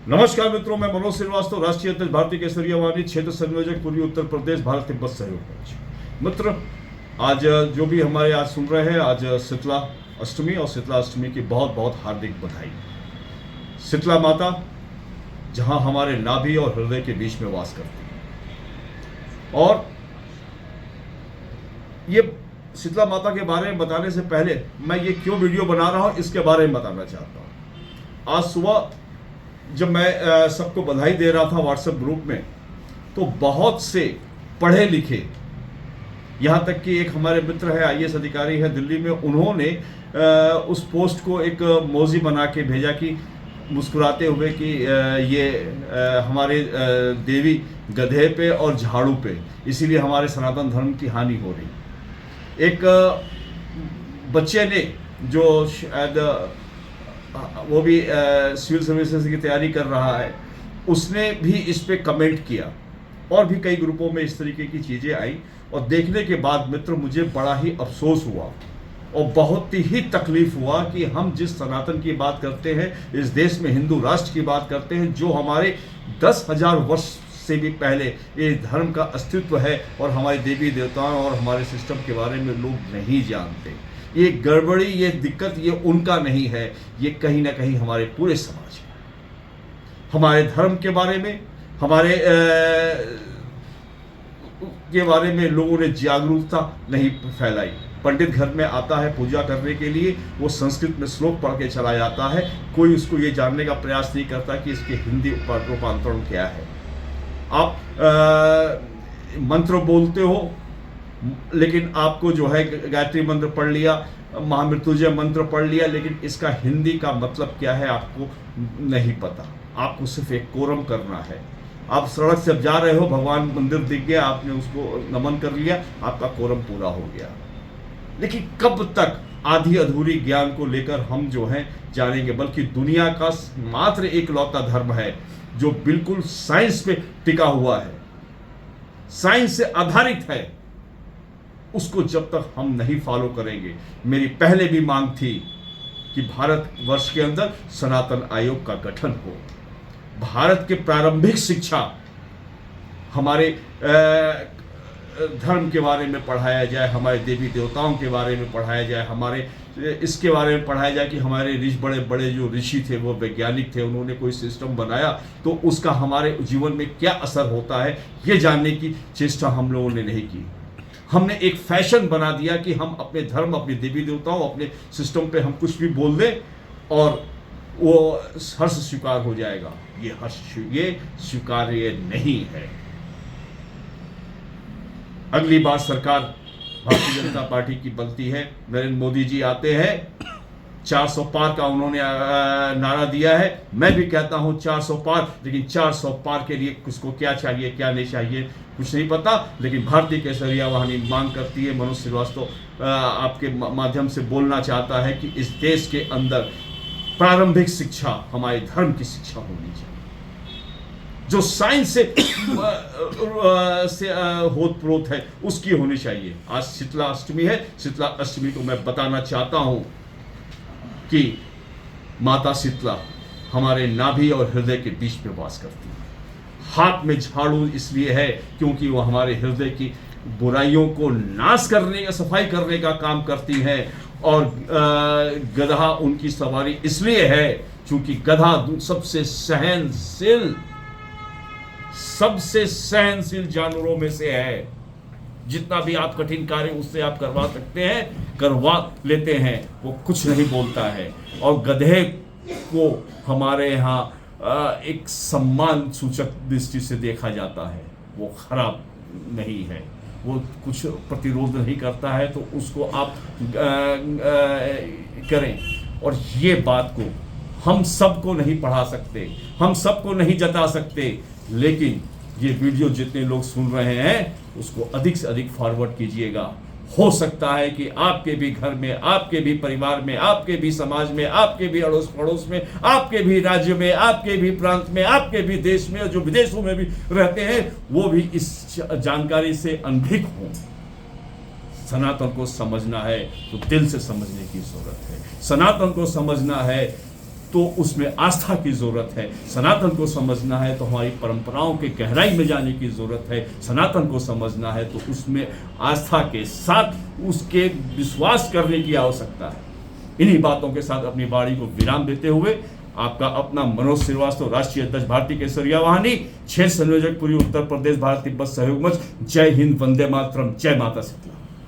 नमस्कार मित्रों, मैं मनोज श्रीवास्तव, राष्ट्रीय अध्यक्ष भारतीय केसरिया वाहिनी, क्षेत्र संयोजक पूर्वी उत्तर प्रदेश, भारत तिब्बत सहयोग मंच। मित्र, आज जो भी हमारे आज सुन रहे हैं, आज शीतला अष्टमी और शीतला अष्टमी की बहुत बहुत हार्दिक बधाई। शीतला माता जहां हमारे नाभि और हृदय के बीच में वास करती है, और ये शीतला माता के बारे में बताने से पहले मैं ये क्यों वीडियो बना रहा हूं इसके बारे में बताना चाहता हूं। आज सुबह जब मैं सबको बधाई दे रहा था व्हाट्सएप ग्रुप में, तो बहुत से पढ़े लिखे, यहाँ तक कि एक हमारे मित्र है, आईएएस अधिकारी है दिल्ली में, उन्होंने उस पोस्ट को एक मोजी बना के भेजा कि मुस्कुराते हुए कि ये हमारे देवी गधे पे और झाड़ू पे, इसीलिए हमारे सनातन धर्म की हानि हो रही। एक बच्चे ने जो शायद वो भी सिविल सर्विसेज की तैयारी कर रहा है, उसने भी इस पे कमेंट किया, और भी कई ग्रुपों में इस तरीके की चीज़ें आई। और देखने के बाद मित्र मुझे बड़ा ही अफसोस हुआ और बहुत ही तकलीफ हुआ कि हम जिस सनातन की बात करते हैं, इस देश में हिंदू राष्ट्र की बात करते हैं, जो हमारे 10,000 वर्ष से भी पहले ये धर्म का अस्तित्व है, और हमारे देवी देवताओं और हमारे सिस्टम के बारे में लोग नहीं जानते। ये गड़बड़ी, ये दिक्कत, ये उनका नहीं है, ये कहीं ना कहीं हमारे पूरे समाज में, हमारे धर्म के बारे में, हमारे के बारे में लोगों ने जागरूकता नहीं फैलाई। पंडित घर में आता है पूजा करने के लिए, वो संस्कृत में श्लोक पढ़ के चला जाता है, कोई उसको ये जानने का प्रयास नहीं करता कि इसके हिंदी रूपांतरण क्या है। आप मंत्र बोलते हो, लेकिन आपको जो है गायत्री मंत्र पढ़ लिया, महामृत्युंजय मंत्र पढ़ लिया, लेकिन इसका हिंदी का मतलब क्या है आपको नहीं पता। आपको सिर्फ एक कोरम करना है। आप सड़क से जा रहे हो, भगवान मंदिर दिख गया, आपने उसको नमन कर लिया, आपका कोरम पूरा हो गया। लेकिन कब तक आधी अधूरी ज्ञान को लेकर हम जो है जानेंगे? बल्कि दुनिया का मात्र एक लौता धर्म है जो बिल्कुल साइंस पे टिका हुआ है, साइंस से आधारित है, उसको जब तक हम नहीं फॉलो करेंगे। मेरी पहले भी मांग थी कि भारत वर्ष के अंदर सनातन आयोग का गठन हो, भारत के प्रारंभिक शिक्षा हमारे धर्म के बारे में पढ़ाया जाए, हमारे देवी देवताओं के बारे में पढ़ाया जाए, हमारे इसके बारे में पढ़ाया जाए कि हमारे बड़े बड़े जो ऋषि थे, वो वैज्ञानिक थे, उन्होंने कोई सिस्टम बनाया तो उसका हमारे जीवन में क्या असर होता है, ये जानने की चेष्टा हम लोगों ने नहीं की। हमने एक फैशन बना दिया कि हम अपने धर्म, अपने देवी देवताओं, अपने सिस्टम पे हम कुछ भी बोल दें और वो हर्ष स्वीकार हो जाएगा। ये हर्ष, ये स्वीकार्य नहीं है। अगली बार सरकार भारतीय जनता पार्टी की बनती है, नरेंद्र मोदी जी आते हैं, 400 पार का उन्होंने नारा दिया है। मैं भी कहता हूं 400 पार, लेकिन 400 पार के लिए किसको क्या चाहिए, क्या नहीं चाहिए, कुछ नहीं पता। लेकिन भारतीय केसरिया वाहिनी मांग करती है, मनोज श्रीवास्तव आपके माध्यम से बोलना चाहता है कि इस देश के अंदर प्रारंभिक शिक्षा हमारे धर्म की शिक्षा होनी चाहिए, जो साइंस से होत प्रोत है, उसकी होनी चाहिए। आज शीतला अष्टमी है। शीतला अष्टमी को मैं बताना चाहता हूं कि माता शीतला हमारे नाभि और हृदय के बीच में वास करती है। हाथ में झाड़ू इसलिए है क्योंकि वो हमारे हृदय की बुराइयों को नाश करने का, सफाई करने का काम करती हैं, और गधा उनकी सवारी इसलिए है क्योंकि गधा सबसे सहनशील जानवरों में से है। जितना भी आप कठिन कार्य उससे आप करवा सकते हैं, करवा लेते हैं, वो कुछ नहीं बोलता है। और गधे को हमारे यहाँ एक सम्मान सूचक दृष्टि से देखा जाता है, वो खराब नहीं है, वो कुछ प्रतिरोध नहीं करता है, तो उसको आप करें। और ये बात को हम सबको नहीं पढ़ा सकते, हम सबको नहीं जता सकते, लेकिन ये वीडियो जितने लोग सुन रहे हैं उसको अधिक से अधिक फॉरवर्ड कीजिएगा। हो सकता है कि आपके भी घर में, आपके भी परिवार में, आपके भी समाज में, आपके भी अड़ोस पड़ोस में, आपके भी राज्य में, आपके भी प्रांत में, आपके भी देश में, जो विदेशों में भी रहते हैं, वो भी इस जानकारी से अनभिज्ञ हों। सनातन को समझना है तो दिल से समझने की जरूरत है। सनातन को समझना है तो उसमें आस्था की ज़रूरत है। सनातन को समझना है तो हमारी परंपराओं के गहराई में जाने की ज़रूरत है। सनातन को समझना है तो उसमें आस्था के साथ उसके विश्वास करने की आवश्यकता है। इन्हीं बातों के साथ अपनी वाणी को विराम देते हुए आपका अपना मनोज श्रीवास्तव, राष्ट्रीय अध्यक्ष भारतीय केसरिया वाहिनी, 6 संयोजक पूरी उत्तर प्रदेश भारत तिब्बत सहयोग मंच। जय हिंद, वंदे मातरम, जय माता शीतला।